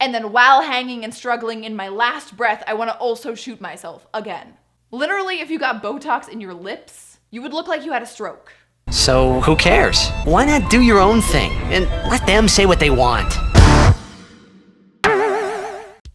And then while hanging and struggling in my last breath, I want to also shoot myself again. Literally, if you got Botox in your lips, you would look like you had a stroke. So who cares? Why not do your own thing and let them say what they want?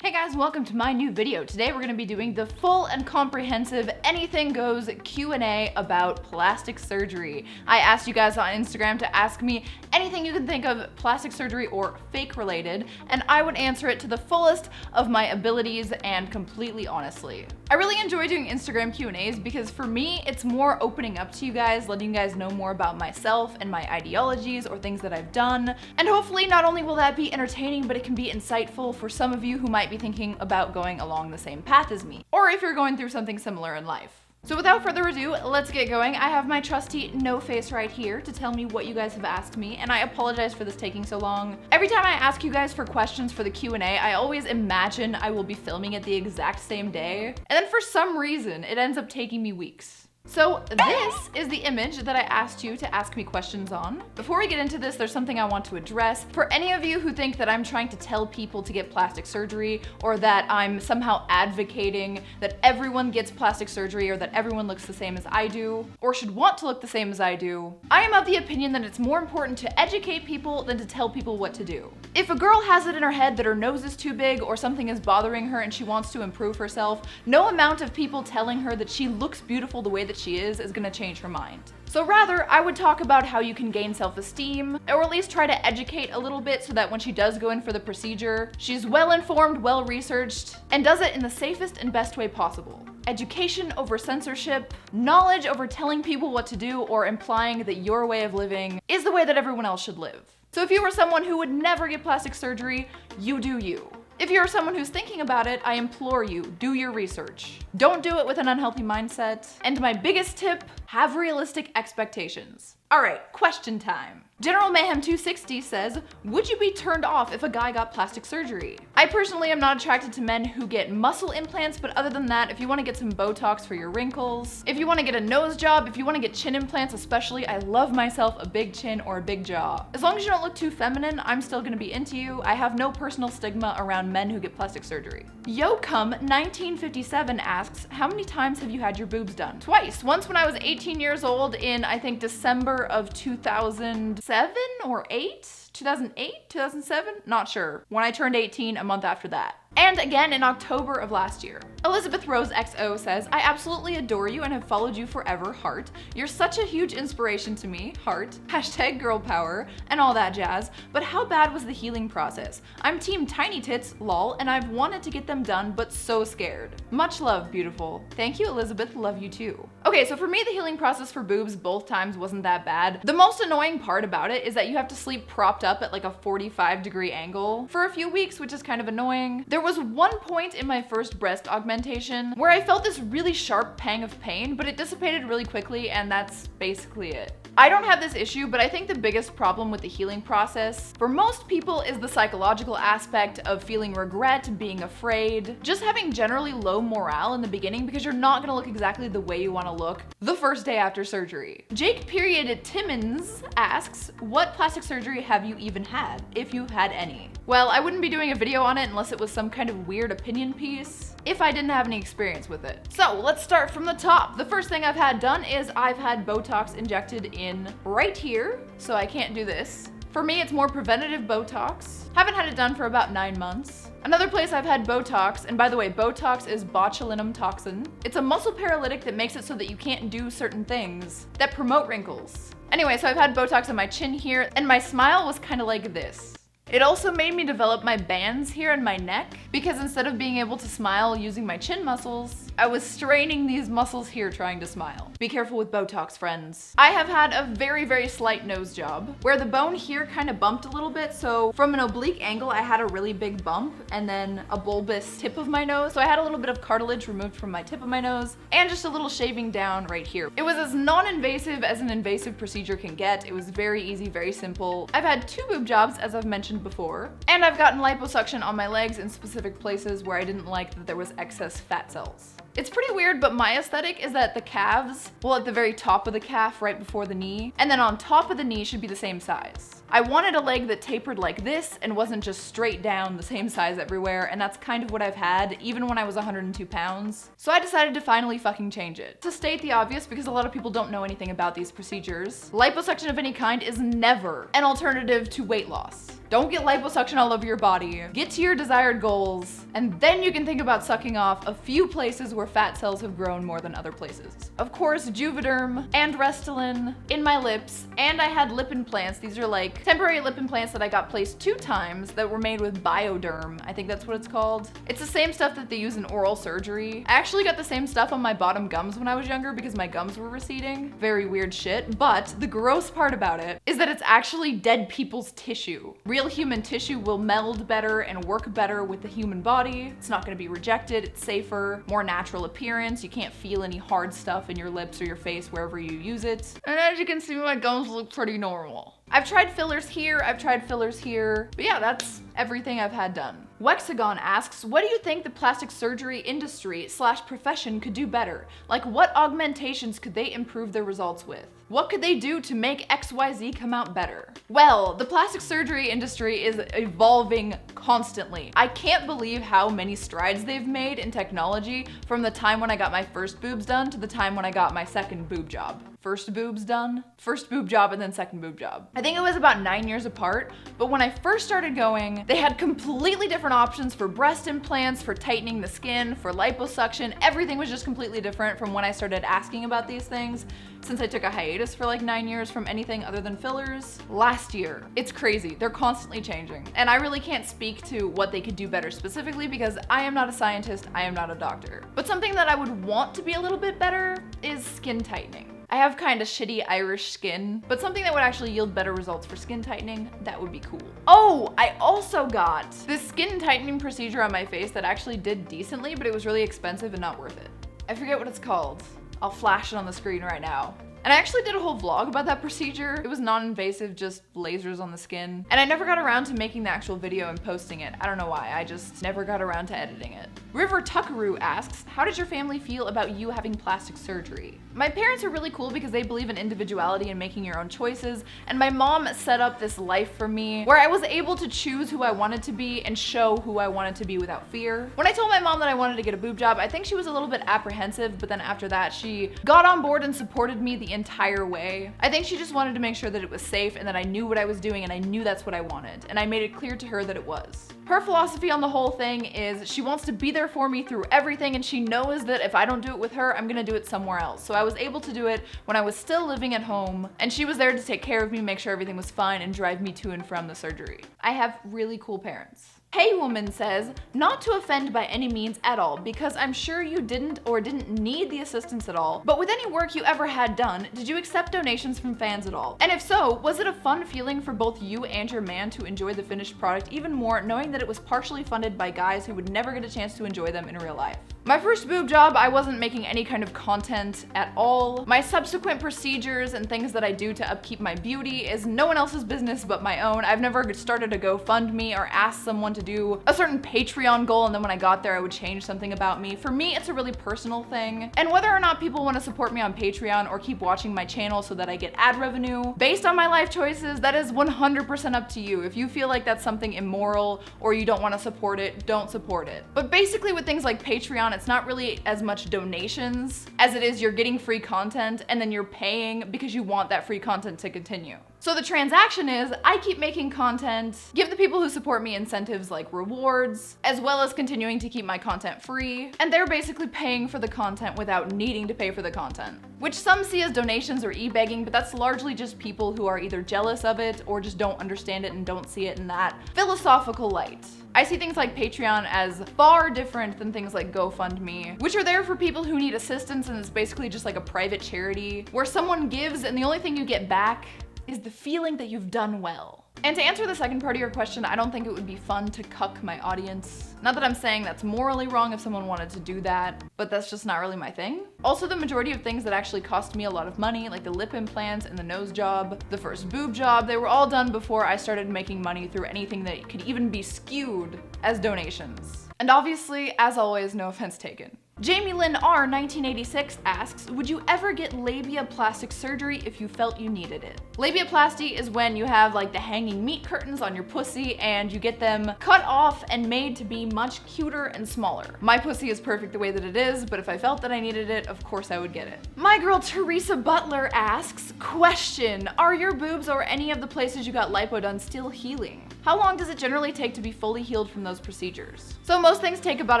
Hey guys, welcome to my new video. Today we're going to be doing the full and comprehensive anything goes Q&A about plastic surgery. I asked you guys on Instagram to ask me anything you can think of plastic surgery or fake related, and I would answer it to the fullest of my abilities and completely honestly. I really enjoy doing Instagram Q&As because for me, it's more opening up to you guys, letting you guys know more about myself and my ideologies or things that I've done. And hopefully not only will that be entertaining, but it can be insightful for some of you who might be thinking about going along the same path as me, or if you're going through something similar in life. So without further ado, let's get going. I have my trusty no face right here to tell me what you guys have asked me, and I apologize for this taking so long. Every time I ask you guys for questions for the Q&A, I always imagine I will be filming it the exact same day, and then for some reason, it ends up taking me weeks. So this is the image that I asked you to ask me questions on. Before we get into this, there's something I want to address. For any of you who think that I'm trying to tell people to get plastic surgery, or that I'm somehow advocating that everyone gets plastic surgery, or that everyone looks the same as I do, or should want to look the same as I do, I am of the opinion that it's more important to educate people than to tell people what to do. If a girl has it in her head that her nose is too big or something is bothering her and she wants to improve herself, no amount of people telling her that she looks beautiful the way that she is gonna change her mind. So rather, I would talk about how you can gain self-esteem, or at least try to educate a little bit so that when she does go in for the procedure, she's well-informed, well-researched, and does it in the safest and best way possible. Education over censorship, knowledge over telling people what to do or implying that your way of living is the way that everyone else should live. So if you were someone who would never get plastic surgery, you do you. If you're someone who's thinking about it, I implore you, do your research. Don't do it with an unhealthy mindset. And my biggest tip, have realistic expectations. All right, question time. General Mayhem 260 says, would you be turned off if a guy got plastic surgery? I personally am not attracted to men who get muscle implants, but other than that, if you want to get some Botox for your wrinkles, if you want to get a nose job, if you want to get chin implants especially, I love myself a big chin or a big jaw. As long as you don't look too feminine, I'm still gonna be into you. I have no personal stigma around men who get plastic surgery. Yocum1957 asks, how many times have you had your boobs done? Twice. Once when I was 18 years old in, I think, December of 2007 or 8? 2008? 2007? Not sure. When I turned 18, a month after that. And again in October of last year. Elizabeth Rose XO says, I absolutely adore you and have followed you forever, heart. You're such a huge inspiration to me, heart. Hashtag girl power, and all that jazz. But how bad was the healing process? I'm team tiny tits, lol, and I've wanted to get them done, but so scared. Much love, beautiful. Thank you, Elizabeth, love you too. Okay, so for me, the healing process for boobs both times wasn't that bad. The most annoying part about it is that you have to sleep propped up at like a 45-degree angle for a few weeks, which is kind of annoying. There was one point in my first breast augmentation where I felt this really sharp pang of pain, but it dissipated really quickly, and that's basically it. I don't have this issue, but I think the biggest problem with the healing process for most people is the psychological aspect of feeling regret, being afraid, just having generally low morale in the beginning because you're not gonna look exactly the way you wanna look the first day after surgery. Jake period Timmons asks, what plastic surgery have you even had, if you've had any? Well, I wouldn't be doing a video on it unless it was some kind of weird opinion piece, if I didn't have any experience with it. So let's start from the top. The first thing I've had done is I've had Botox injected in right here, so I can't do this. For me, it's more preventative Botox. Haven't had it done for about 9 months. Another place I've had Botox, and by the way, Botox is botulinum toxin. It's a muscle paralytic that makes it so that you can't do certain things that promote wrinkles. Anyway, so I've had Botox on my chin here, and my smile was kind of like this. It also made me develop my bands here in my neck because instead of being able to smile using my chin muscles, I was straining these muscles here trying to smile. Be careful with Botox, friends. I have had a very, very slight nose job where the bone here kind of bumped a little bit. So from an oblique angle, I had a really big bump and then a bulbous tip of my nose. So I had a little bit of cartilage removed from my tip of my nose and just a little shaving down right here. It was as non-invasive as an invasive procedure can get. It was very easy, very simple. I've had 2 boob jobs, as I've mentioned before, and I've gotten liposuction on my legs in specific places where I didn't like that there was excess fat cells. It's pretty weird, but my aesthetic is that the calves, well, at the very top of the calf, right before the knee, and then on top of the knee should be the same size. I wanted a leg that tapered like this and wasn't just straight down the same size everywhere, and that's kind of what I've had, even when I was 102 pounds. So I decided to finally fucking change it. To state the obvious, because a lot of people don't know anything about these procedures, liposuction of any kind is never an alternative to weight loss. Don't get liposuction all over your body. Get to your desired goals, and then you can think about sucking off a few places where fat cells have grown more than other places. Of course, Juvederm and Restylane in my lips, and I had lip implants. These are like temporary lip implants that I got placed 2 times that were made with Bioderm. I think that's what it's called. It's the same stuff that they use in oral surgery. I actually got the same stuff on my bottom gums when I was younger because my gums were receding. Very weird shit, but the gross part about it is that it's actually dead people's tissue. Real human tissue will meld better and work better with the human body. It's not gonna be rejected, it's safer, more natural appearance. You can't feel any hard stuff in your lips or your face wherever you use it. And as you can see, my gums look pretty normal. I've tried fillers here, I've tried fillers here, but yeah, that's everything I've had done. Wexagon asks, what do you think the plastic surgery industry / profession could do better? Like, what augmentations could they improve their results with? What could they do to make XYZ come out better? Well, the plastic surgery industry is evolving constantly. I can't believe how many strides they've made in technology from the time when I got my first boobs done to the time when I got my second boob job. First boobs done, first boob job, and then second boob job. I think it was about 9 years apart, but when I first started going, they had completely different options for breast implants, for tightening the skin, for liposuction. Everything was just completely different from when I started asking about these things, since I took a hiatus for like 9 years from anything other than fillers last year. It's crazy, they're constantly changing. And I really can't speak to what they could do better specifically because I am not a scientist, I am not a doctor. But something that I would want to be a little bit better is skin tightening. I have kind of shitty Irish skin, but something that would actually yield better results for skin tightening, that would be cool. Oh, I also got this skin tightening procedure on my face that actually did decently, but it was really expensive and not worth it. I forget what it's called. I'll flash it on the screen right now. And I actually did a whole vlog about that procedure. It was non-invasive, just lasers on the skin. And I never got around to making the actual video and posting it. I don't know why, I just never got around to editing it. River Tuckaroo asks, how did your family feel about you having plastic surgery? My parents are really cool because they believe in individuality and making your own choices, and my mom set up this life for me where I was able to choose who I wanted to be and show who I wanted to be without fear. When I told my mom that I wanted to get a boob job, I think she was a little bit apprehensive, but then after that, she got on board and supported me the entire way. I think she just wanted to make sure that it was safe and that I knew what I was doing and I knew that's what I wanted, and I made it clear to her that it was. Her philosophy on the whole thing is she wants to be there for me through everything, and she knows that if I don't do it with her, I'm gonna do it somewhere else. So I was able to do it when I was still living at home, and she was there to take care of me, make sure everything was fine, and drive me to and from the surgery. I have really cool parents. Hey Woman says, not to offend by any means at all, because I'm sure you didn't need the assistance at all, but with any work you ever had done, did you accept donations from fans at all? And if so, was it a fun feeling for both you and your man to enjoy the finished product even more, knowing that it was partially funded by guys who would never get a chance to enjoy them in real life? My first boob job, I wasn't making any kind of content at all. My subsequent procedures and things that I do to upkeep my beauty is no one else's business but my own. I've never started a GoFundMe or asked someone to do a certain Patreon goal and then when I got there I would change something about me. For me, it's a really personal thing. And whether or not people want to support me on Patreon or keep watching my channel so that I get ad revenue based on my life choices, that is 100% up to you. If you feel like that's something immoral or you don't want to support it, don't support it. But basically with things like Patreon, it's not really as much donations as it is you're getting free content and then you're paying because you want that free content to continue. So the transaction is I keep making content, give the people who support me incentives like rewards, as well as continuing to keep my content free, and they're basically paying for the content without needing to pay for the content, which some see as donations or e-begging, but that's largely just people who are either jealous of it or just don't understand it and don't see it in that philosophical light. I see things like Patreon as far different than things like GoFundMe, which are there for people who need assistance, and it's basically just like a private charity where someone gives and the only thing you get back is the feeling that you've done well. And to answer the second part of your question, I don't think it would be fun to cuck my audience. Not that I'm saying that's morally wrong if someone wanted to do that, but that's just not really my thing. Also, the majority of things that actually cost me a lot of money, like the lip implants and the nose job, the first boob job, they were all done before I started making money through anything that could even be skewed as donations. And obviously, as always, no offense taken. Jamie Lynn R 1986 asks, would you ever get labiaplastic surgery if you felt you needed it? Labiaplasty is when you have like the hanging meat curtains on your pussy and you get them cut off and made to be much cuter and smaller. My pussy is perfect the way that it is, but if I felt that I needed it, of course I would get it. My girl Teresa Butler asks, question, are your boobs or any of the places you got lipo done still healing? How long does it generally take to be fully healed from those procedures? So most things take about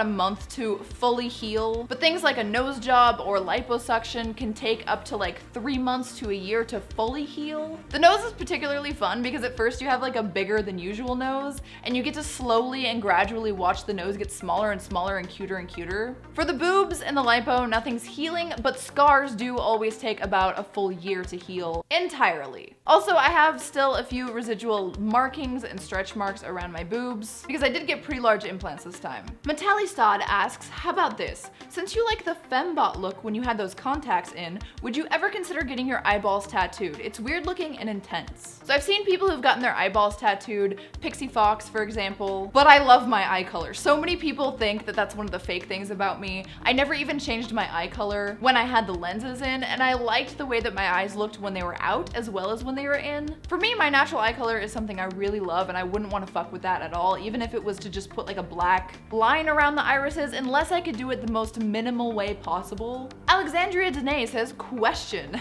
a month to fully heal, but things like a nose job or liposuction can take up to like 3 months to a year to fully heal. The nose is particularly fun because at first you have like a bigger than usual nose, and you get to slowly and gradually watch the nose get smaller and smaller and cuter and cuter. For the boobs and the lipo, nothing's healing, but scars do always take about a full year to heal entirely. Also, I have still a few residual markings and stretch marks around my boobs because I did get pretty large implants this time. Metalistad asks, how about this? Since you like the fembot look when you had those contacts in, would you ever consider getting your eyeballs tattooed? It's weird looking and intense. So I've seen people who've gotten their eyeballs tattooed, Pixie Fox for example, but I love my eye color. So many people think that that's one of the fake things about me. I never even changed my eye color when I had the lenses in, and I liked the way that my eyes looked when they were out as well as when they were in. For me, my natural eye color is something I really love, and I wouldn't want to fuck with that at all, even if it was to just put like a black line around the irises, unless I could do it the most minimal way possible. Alexandria Danae says, question.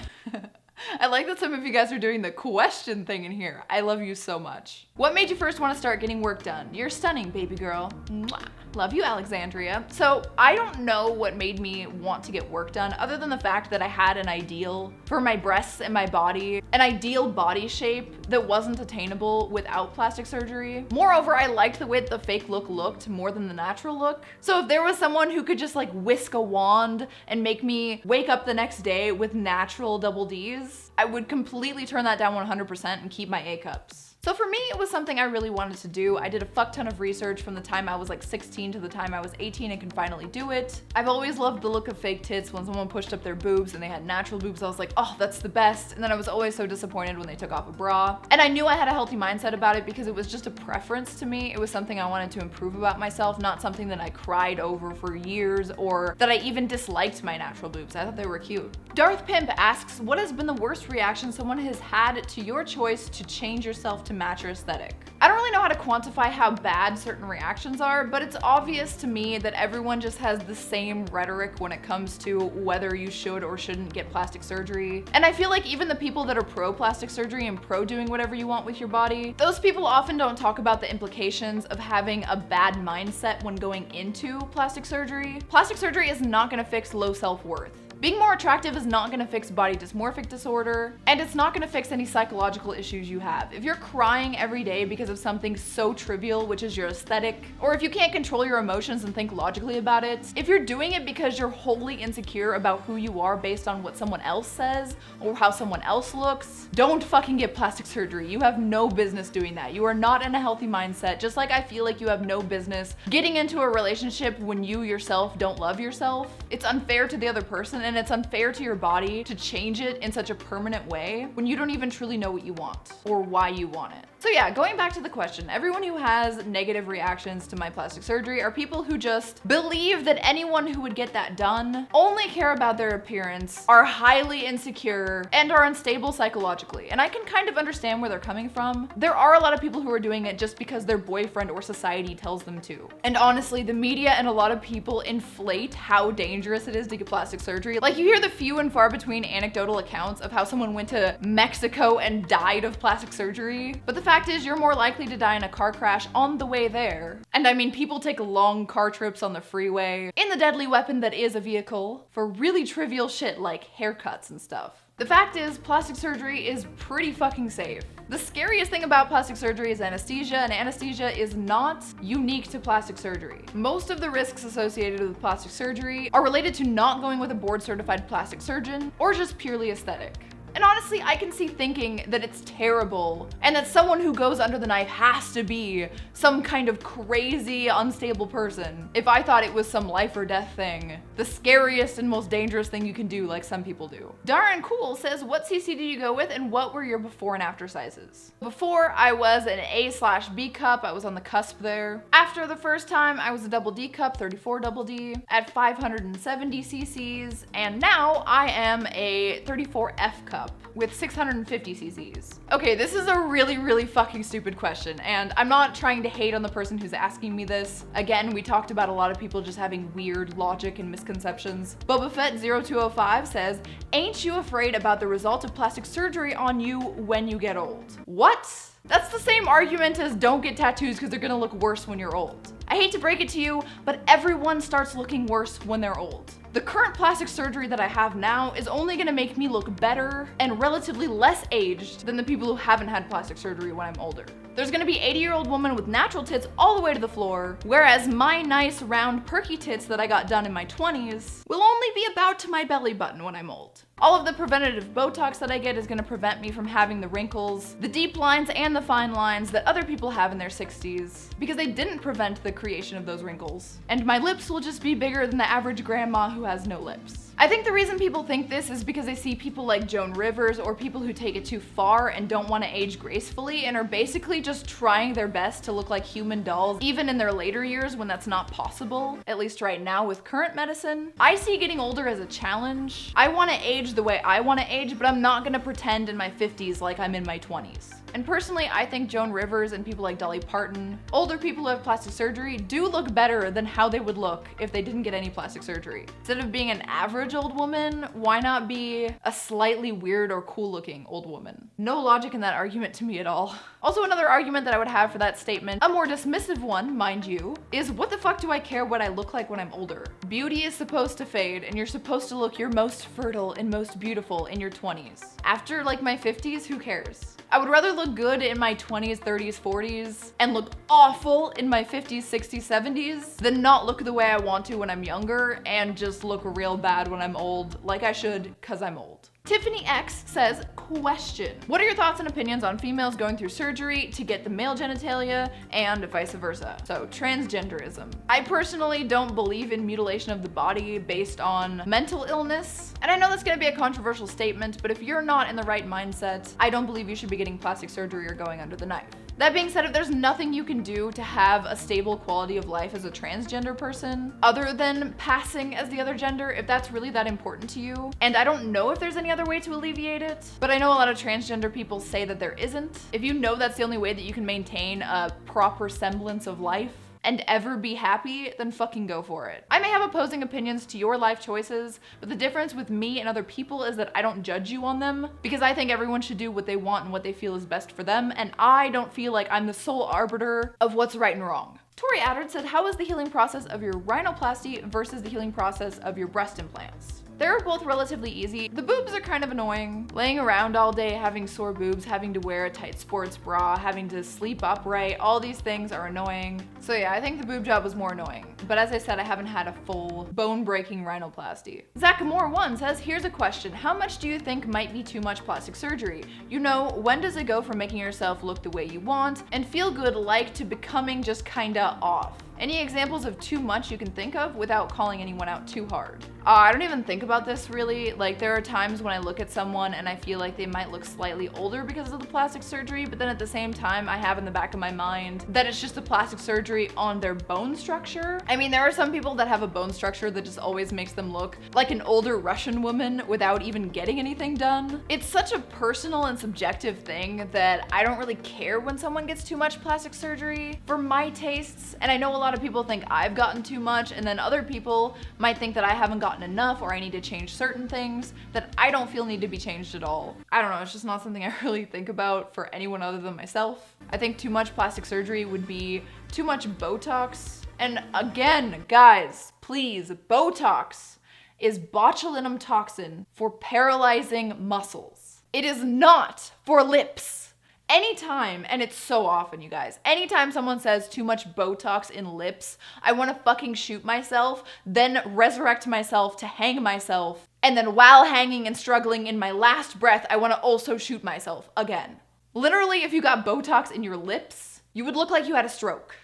I like that some of you guys are doing the question thing in here. I love you so much. What made you first want to start getting work done? You're stunning, baby girl. Mwah. Love you, Alexandria. So I don't know what made me want to get work done other than the fact that I had an ideal for my breasts and my body, an ideal body shape that wasn't attainable without plastic surgery. Moreover, I liked the way the fake look looked more than the natural look. So if there was someone who could just like whisk a wand and make me wake up the next day with natural double Ds, I would completely turn that down 100% and keep my A cups. So for me, it was something I really wanted to do. I did a fuck ton of research from the time I was like 16 to the time I was 18 and can finally do it. I've always loved the look of fake tits. When someone pushed up their boobs and they had natural boobs, I was like, oh, that's the best. And then I was always so disappointed when they took off a bra. And I knew I had a healthy mindset about it because it was just a preference to me. It was something I wanted to improve about myself, not something that I cried over for years or that I even disliked my natural boobs. I thought they were cute. Darth Pimp asks, what has been the worst reaction someone has had to your choice to change yourself to match your aesthetic? I don't really know how to quantify how bad certain reactions are, but it's obvious to me that everyone just has the same rhetoric when it comes to whether you should or shouldn't get plastic surgery. And I feel like even the people that are pro plastic surgery and pro doing whatever you want with your body, those people often don't talk about the implications of having a bad mindset when going into plastic surgery. Plastic surgery is not going to fix low self-worth. Being more attractive is not gonna fix body dysmorphic disorder, and it's not gonna fix any psychological issues you have. If you're crying every day because of something so trivial, which is your aesthetic, or if you can't control your emotions and think logically about it, if you're doing it because you're wholly insecure about who you are based on what someone else says or how someone else looks, don't fucking get plastic surgery. You have no business doing that. You are not in a healthy mindset, just like I feel like you have no business getting into a relationship when you yourself don't love yourself. It's unfair to the other person, and it's unfair to your body to change it in such a permanent way when you don't even truly know what you want or why you want it. So yeah, going back to the question, everyone who has negative reactions to my plastic surgery are people who just believe that anyone who would get that done only care about their appearance, are highly insecure, and are unstable psychologically. And I can kind of understand where they're coming from. There are a lot of people who are doing it just because their boyfriend or society tells them to. And honestly, the media and a lot of people inflate how dangerous it is to get plastic surgery. Like, you hear the few and far between anecdotal accounts of how someone went to Mexico and died of plastic surgery. But the fact is, you're more likely to die in a car crash on the way there. And I mean, people take long car trips on the freeway in the deadly weapon that is a vehicle for really trivial shit like haircuts and stuff. The fact is, plastic surgery is pretty fucking safe. The scariest thing about plastic surgery is anesthesia, and anesthesia is not unique to plastic surgery. Most of the risks associated with plastic surgery are related to not going with a board-certified plastic surgeon or just purely aesthetic. And honestly, I can see thinking that it's terrible and that someone who goes under the knife has to be some kind of crazy, unstable person if I thought it was some life or death thing. The scariest and most dangerous thing you can do, like some people do. Darren Cool says, what CC did you go with and what were your before and after sizes? Before, I was an A/B cup. I was on the cusp there. After the first time, I was a double D cup, 34 double D at 570 cc's. And now I am a 34F cup with 650 cc's. Okay, this is a really fucking stupid question, and I'm not trying to hate on the person who's asking me this. Again, we talked about a lot of people just having weird logic and misconceptions. Boba Fett 0205 says, ain't you afraid about the result of plastic surgery on you when you get old? What? That's the same argument as don't get tattoos because they're gonna look worse when you're old. I hate to break it to you, but everyone starts looking worse when they're old. The current plastic surgery that I have now is only gonna make me look better and relatively less aged than the people who haven't had plastic surgery when I'm older. There's gonna be 80-year-old woman with natural tits all the way to the floor, whereas my nice, round, perky tits that I got done in my 20s will only be about to my belly button when I'm old. All of the preventative Botox that I get is gonna prevent me from having the wrinkles, the deep lines, and the fine lines that other people have in their 60s, because they didn't prevent the creation of those wrinkles. And my lips will just be bigger than the average grandma who has no lips. I think the reason people think this is because they see people like Joan Rivers or people who take it too far and don't want to age gracefully and are basically just trying their best to look like human dolls, even in their later years when that's not possible, at least right now with current medicine. I see getting older as a challenge. I want to age the way I want to age, but I'm not going to pretend in my 50s like I'm in my 20s. And personally, I think Joan Rivers and people like Dolly Parton, older people who have plastic surgery, do look better than how they would look if they didn't get any plastic surgery. Instead of being an average old woman, why not be a slightly weird or cool looking old woman? No logic in that argument to me at all. Also, another argument that I would have for that statement, a more dismissive one, mind you, is what the fuck do I care what I look like when I'm older? Beauty is supposed to fade and you're supposed to look your most fertile and most beautiful in your 20s. After like my 50s, who cares? I would rather look good in my 20s, 30s, 40s and look awful in my 50s, 60s, 70s than not look the way I want to when I'm younger and just look real bad when I'm old, like I should, cause I'm old. Tiffany X says, question. What are your thoughts and opinions on females going through surgery to get the male genitalia and vice versa? So, transgenderism. I personally don't believe in mutilation of the body based on mental illness. And I know that's gonna be a controversial statement, but if you're not in the right mindset, I don't believe you should be getting plastic surgery or going under the knife. That being said, if there's nothing you can do to have a stable quality of life as a transgender person, other than passing as the other gender, if that's really that important to you, and I don't know if there's any other way to alleviate it, but I know a lot of transgender people say that there isn't. If you know that's the only way that you can maintain a proper semblance of life, and ever be happy, then fucking go for it. I may have opposing opinions to your life choices, but the difference with me and other people is that I don't judge you on them because I think everyone should do what they want and what they feel is best for them, and I don't feel like I'm the sole arbiter of what's right and wrong. Tori Addard said, how is the healing process of your rhinoplasty versus the healing process of your breast implants? They're both relatively easy. The boobs are kind of annoying. Laying around all day, having sore boobs, having to wear a tight sports bra, having to sleep upright, all these things are annoying. So yeah, I think the boob job was more annoying. But as I said, I haven't had a full bone-breaking rhinoplasty. Zach Moore 1 says, here's a question. How much do you think might be too much plastic surgery? You know, when does it go from making yourself look the way you want and feel good like to becoming just kinda off? Any examples of too much you can think of without calling anyone out too hard? I don't even think about this really. Like, there are times when I look at someone and I feel like they might look slightly older because of the plastic surgery, but then at the same time, I have in the back of my mind that it's just the plastic surgery on their bone structure. I mean, there are some people that have a bone structure that just always makes them look like an older Russian woman without even getting anything done. It's such a personal and subjective thing that I don't really care when someone gets too much plastic surgery for my tastes. And I know a lot of people think I've gotten too much, and then other people might think that I haven't gotten enough or I need to change certain things that I don't feel need to be changed at all. I don't know, it's just not something I really think about for anyone other than myself. I think too much plastic surgery would be too much Botox. And again, guys, please, Botox is botulinum toxin for paralyzing muscles. It is not for lips. Anytime, and it's so often, you guys, anytime someone says too much Botox in lips, I want to fucking shoot myself, then resurrect myself to hang myself, And then while hanging and struggling in my last breath, I want to also shoot myself again. Literally, if you got Botox in your lips, you would look like you had a stroke.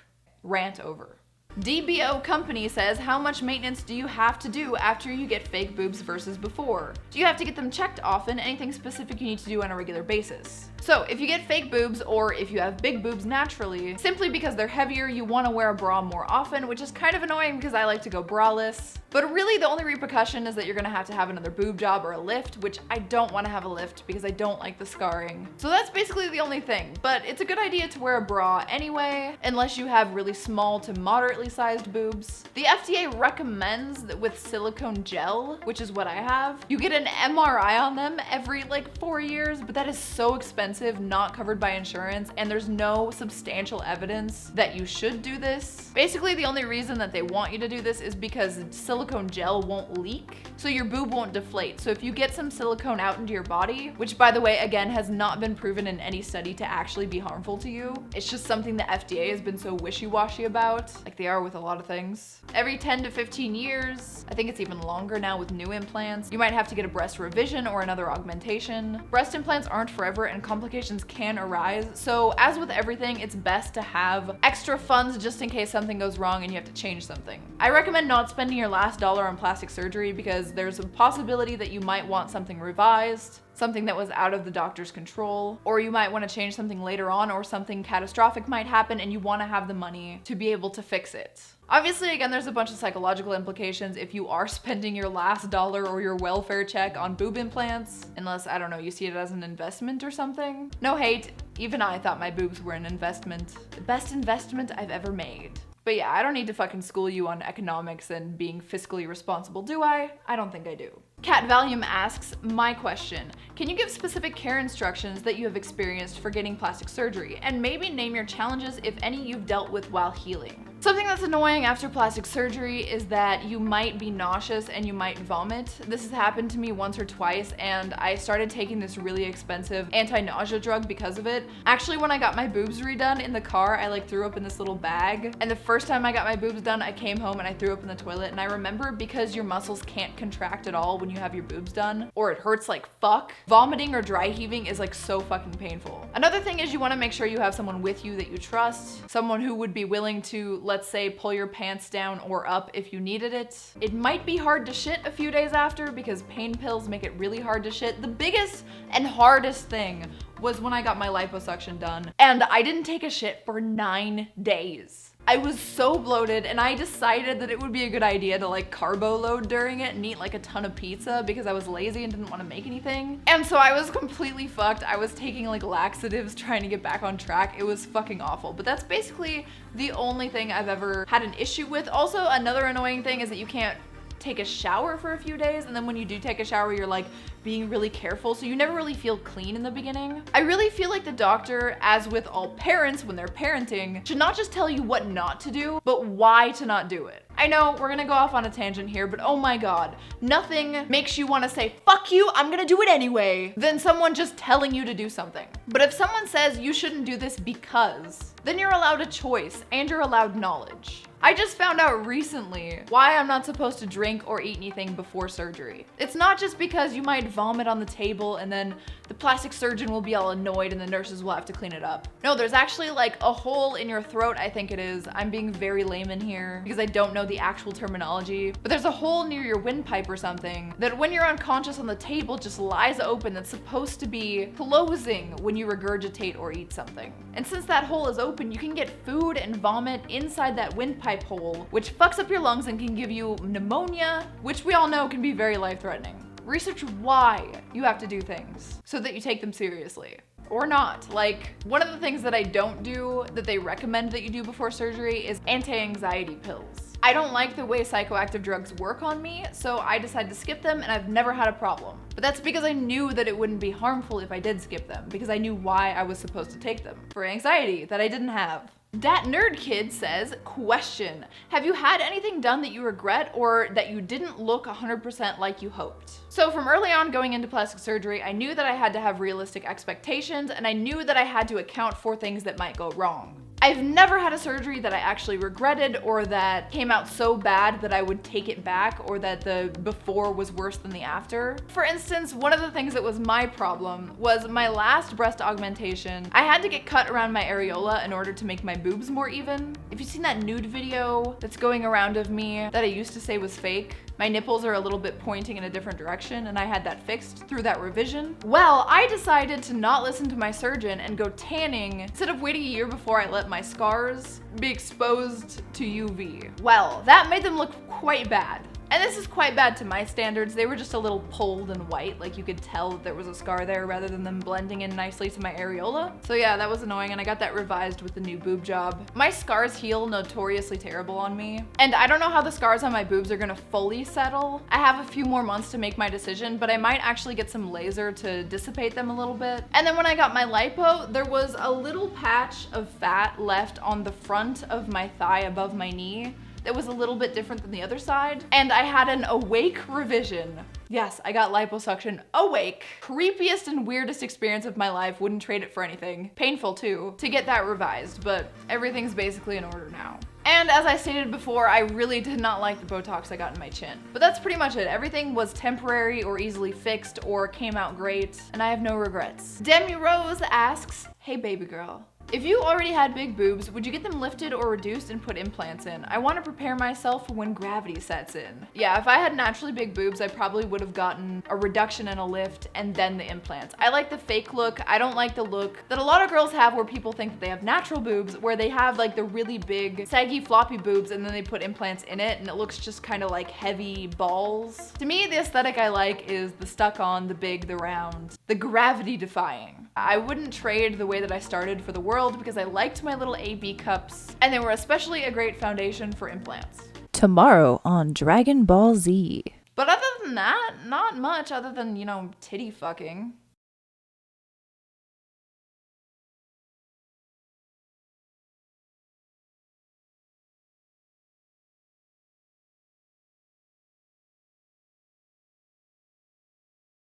Rant over. DBO Company says, how much maintenance do you have to do after you get fake boobs versus before? Do you have to get them checked often? Anything specific you need to do on a regular basis? So if you get fake boobs, or if you have big boobs naturally, simply because they're heavier, you want to wear a bra more often, which is kind of annoying because I like to go braless. But really the only repercussion is that you're gonna have to have another boob job or a lift, which I don't want to have a lift because I don't like the scarring. So that's basically the only thing, but it's a good idea to wear a bra anyway, unless you have really small to moderately sized boobs. The FDA recommends that with silicone gel, which is what I have, you get an MRI on them every like 4 years, but that is so expensive, not covered by insurance, and there's no substantial evidence that you should do this. Basically, the only reason that they want you to do this is because silicone gel won't leak, so your boob won't deflate. So if you get some silicone out into your body, which by the way, again, has not been proven in any study to actually be harmful to you, it's just something the FDA has been so wishy-washy about, like they are with a lot of things. Every 10 to 15 years, I think it's even longer now with new implants, you might have to get a breast revision or another augmentation. Breast implants aren't forever and complications can arise, so as with everything, it's best to have extra funds just in case something goes wrong and you have to change something. I recommend not spending your last dollar on plastic surgery because there's a possibility that you might want something revised, something that was out of the doctor's control, or you might want to change something later on, or something catastrophic might happen and you want to have the money to be able to fix it. Obviously, again, there's a bunch of psychological implications if you are spending your last dollar or your welfare check on boob implants, unless, I don't know, you see it as an investment or something. No hate, even I thought my boobs were an investment. The best investment I've ever made. But yeah, I don't need to fucking school you on economics and being fiscally responsible, do I? I don't think I do. Cat Valium asks, my question, can you give specific care instructions that you have experienced for getting plastic surgery, and maybe name your challenges, if any, you've dealt with while healing? Something that's annoying after plastic surgery is that you might be nauseous and you might vomit. This has happened to me once or twice, and I started taking this really expensive anti-nausea drug because of it. Actually, when I got my boobs redone in the car, I like threw up in this little bag, and the first time I got my boobs done, I came home and I threw up in the toilet, and I remember because your muscles can't contract at all when you have your boobs done, or it hurts like fuck, vomiting or dry heaving is like so fucking painful. Another thing is you want to make sure you have someone with you that you trust, someone who would be willing to, let's say, pull your pants down or up if you needed it. It might be hard to shit a few days after because pain pills make it really hard to shit. The biggest and hardest thing was when I got my liposuction done, and I didn't take a shit for 9 days. I was so bloated, and I decided that it would be a good idea to like carbo load during it and eat like a ton of pizza because I was lazy and didn't want to make anything. And so I was completely fucked. I was taking like laxatives trying to get back on track. It was fucking awful. But that's basically the only thing I've ever had an issue with. Also, another annoying thing is that you can't take a shower for a few days, and then when you do take a shower, you're like being really careful, so you never really feel clean in the beginning. I really feel like the doctor, as with all parents when they're parenting, should not just tell you what not to do, but why to not do it. I know we're gonna go off on a tangent here, but oh my god, nothing makes you want to say fuck you, I'm gonna do it anyway, than someone just telling you to do something. But if someone says you shouldn't do this because, then you're allowed a choice and you're allowed knowledge. I just found out recently why I'm not supposed to drink or eat anything before surgery. It's not just because you might vomit on the table and then the plastic surgeon will be all annoyed and the nurses will have to clean it up. No, there's actually like a hole in your throat, I think it is. I'm being very layman here because I don't know the actual terminology, but there's a hole near your windpipe or something that when you're unconscious on the table just lies open that's supposed to be closing when you regurgitate or eat something. And since that hole is open, you can get food and vomit inside that windpipe hole, which fucks up your lungs and can give you pneumonia, which we all know can be very life-threatening. Research why you have to do things so that you take them seriously. Or not. Like, one of the things that I don't do that they recommend that you do before surgery is anti-anxiety pills. I don't like the way psychoactive drugs work on me, so I decided to skip them and I've never had a problem. But that's because I knew that it wouldn't be harmful if I did skip them, because I knew why I was supposed to take them. For anxiety that I didn't have. Dat Nerd Kid says, question, have you had anything done that you regret or that you didn't look 100% like you hoped? So from early on going into plastic surgery, I knew that I had to have realistic expectations and I knew that I had to account for things that might go wrong. I've never had a surgery that I actually regretted or that came out so bad that I would take it back or that the before was worse than the after. For instance, one of the things that was my problem was my last breast augmentation. I had to get cut around my areola in order to make my boobs more even. If you've seen that nude video that's going around of me that I used to say was fake, my nipples are a little bit pointing in a different direction and I had that fixed through that revision. Well, I decided to not listen to my surgeon and go tanning instead of waiting a year before I let my scars be exposed to UV. Well, that made them look quite bad. And this is quite bad to my standards. They were just a little pulled and white, like you could tell that there was a scar there rather than them blending in nicely to my areola. So yeah, that was annoying and I got that revised with the new boob job. My scars heal notoriously terrible on me. And I don't know how the scars on my boobs are gonna fully settle. I have a few more months to make my decision, but I might actually get some laser to dissipate them a little bit. And then when I got my lipo, there was a little patch of fat left on the front of my thigh above my knee that was a little bit different than the other side. And I had an awake revision. Yes, I got liposuction awake. Creepiest and weirdest experience of my life, wouldn't trade it for anything. Painful too, to get that revised, but everything's basically in order now. And as I stated before, I really did not like the Botox I got in my chin. But that's pretty much it. Everything was temporary or easily fixed or came out great, and I have no regrets. Demi Rose asks, hey baby girl, if you already had big boobs, would you get them lifted or reduced and put implants in? I want to prepare myself for when gravity sets in. Yeah, if I had naturally big boobs, I probably would have gotten a reduction and a lift and then the implants. I like the fake look. I don't like the look that a lot of girls have where people think that they have natural boobs, where they have like the really big, saggy, floppy boobs and then they put implants in it and it looks just kind of like heavy balls. To me, the aesthetic I like is the stuck on, the big, the round, the gravity defying. I wouldn't trade the way that I started for the world because I liked my little AB cups and they were especially a great foundation for implants. Tomorrow on Dragon Ball Z. But other than that, not much other than, you know, titty fucking.